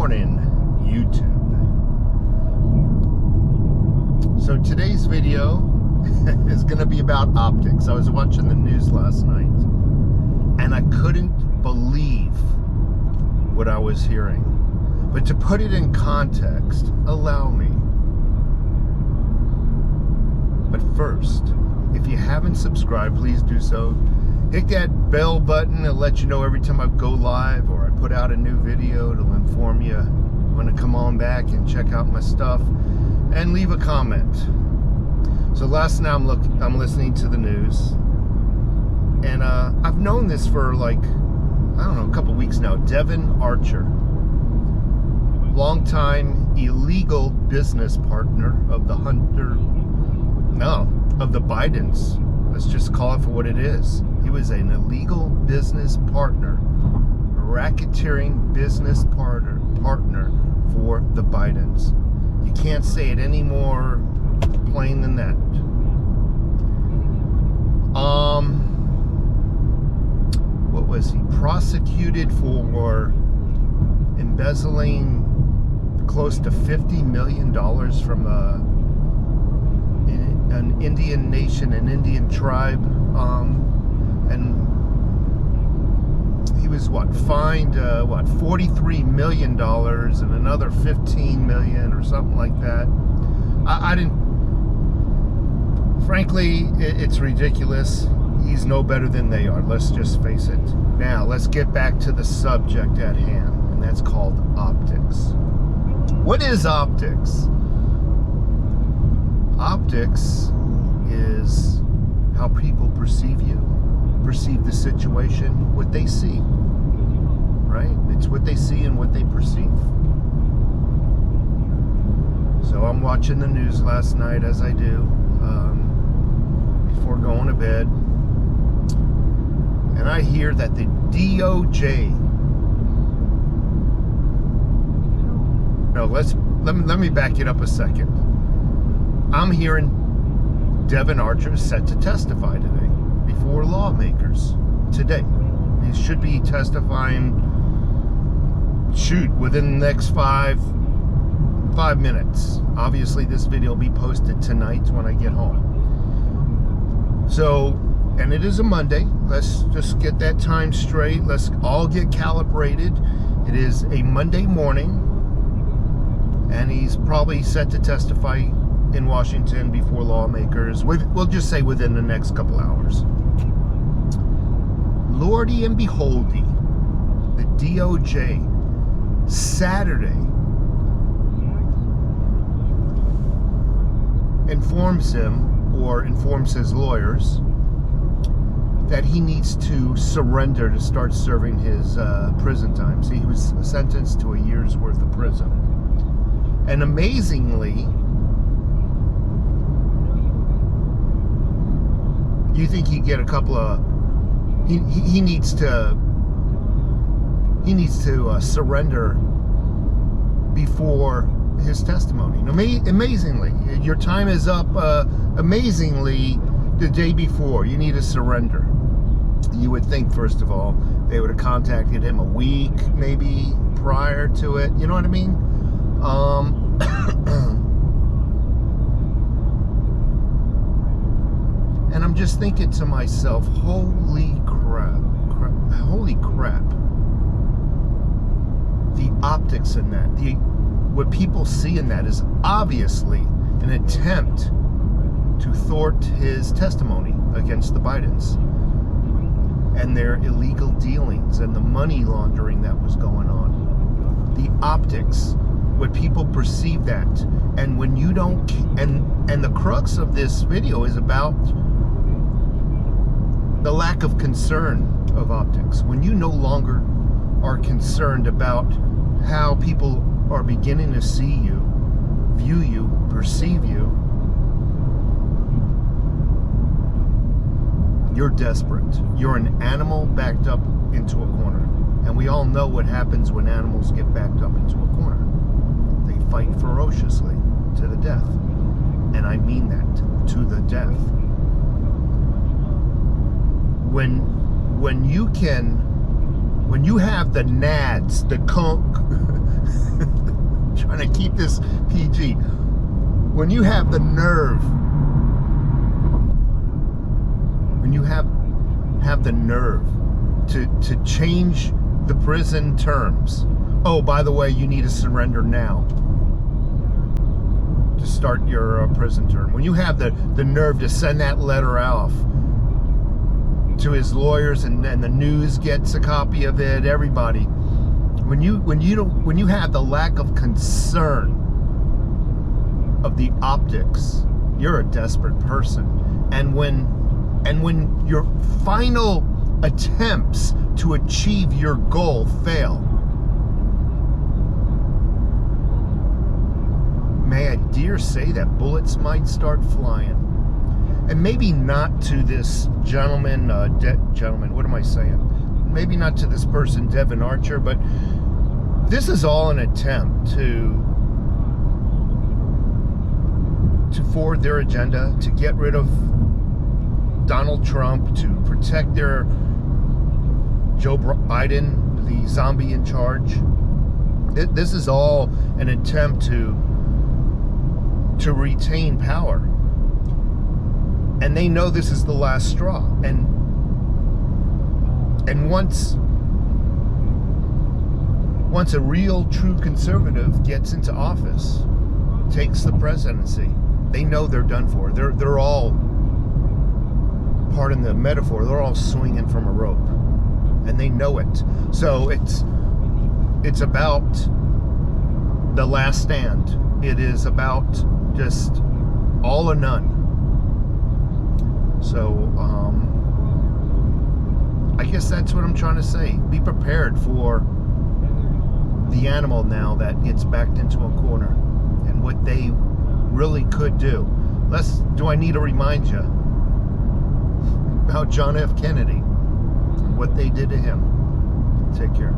morning, YouTube. So today's video is going to be about optics. I was watching the news last night and I couldn't believe what I was hearing. But to put it in context, allow me. But first, if you haven't subscribed, please do so. Hit that bell button. It'll let you know every time I go live or I put out a new video. It'll inform you when to come on back and check out my stuff and leave a comment. So last night I'm listening to the news, and I've known this for like, I don't know, a couple weeks now. Devin Archer, longtime illegal business partner of the of the Bidens. Let's just call it for what it is. He was an illegal business partner, a racketeering business partner for the Bidens. You can't say it any more plain than that. What was he prosecuted for? Embezzling close to $50 million from an Indian nation, an Indian tribe, and he was fined $43 million and another $15 million or something like that. I didn't. Frankly, it's ridiculous. He's no better than they are. Let's just face it. Now, let's get back to the subject at hand, and that's called optics. What is optics? Optics is how people perceive you, perceive the situation, what they see, right? It's what they see and what they perceive. So I'm watching the news last night, as I do, before going to bed, and I hear that the DOJ. No, let me back it up a second. I'm hearing Devin Archer is set to testify today before lawmakers today. He should be testifying, within the next five minutes. Obviously, this video will be posted tonight when I get home. So, and it is a Monday. Let's just get that time straight. Let's all get calibrated. It is a Monday morning, and he's probably set to testify in Washington before lawmakers. We'll just say within the next couple hours. Lordy and beholdy, the DOJ Saturday informs his lawyers that he needs to surrender to start serving his prison time. See, he was sentenced to a year's worth of prison. And amazingly, you think he'd get a couple of... He needs to surrender before his testimony. Amazingly, your time is up. Amazingly, the day before, you need to surrender. You would think, first of all, they would have contacted him a week, maybe, prior to it. You know what I mean? And I'm just thinking to myself, holy crap. The optics in that, what people see in that is obviously an attempt to thwart his testimony against the Bidens and their illegal dealings and the money laundering that was going on. The optics, what people perceive that, and when you don't, and the crux of this video is about the lack of concern of optics. When you no longer are concerned about how people are beginning to see you, view you, perceive you, you're desperate. You're an animal backed up into a corner. And we all know what happens when animals get backed up into a corner. They fight ferociously to the death. And I mean that, to the death. When you have the nads, the trying to keep this PG. When you have the nerve, when you have the nerve to change the prison terms. Oh, by the way, you need to surrender now to start your prison term. When you have the nerve to send that letter off to his lawyers, and the news gets a copy of it, everybody. When you have the lack of concern of the optics, you're a desperate person. And when your final attempts to achieve your goal fail, may I dare say that bullets might start flying. And maybe not to this gentleman, what am I saying? Maybe not to this person, Devin Archer, but this is all an attempt to forward their agenda, to get rid of Donald Trump, to protect their Joe Biden, the zombie in charge. This is all an attempt to retain power. And they know this is the last straw. And once a real true conservative gets into office, takes the presidency, they know they're done for. They're all, pardon the metaphor, they're all swinging from a rope, and they know it. So it's about the last stand. It is about just all or none. So I guess that's what I'm trying to say. Be prepared for the animal now that gets backed into a corner, and what they really could do. Do I need to remind you about John F. Kennedy and what they did to him? Take care.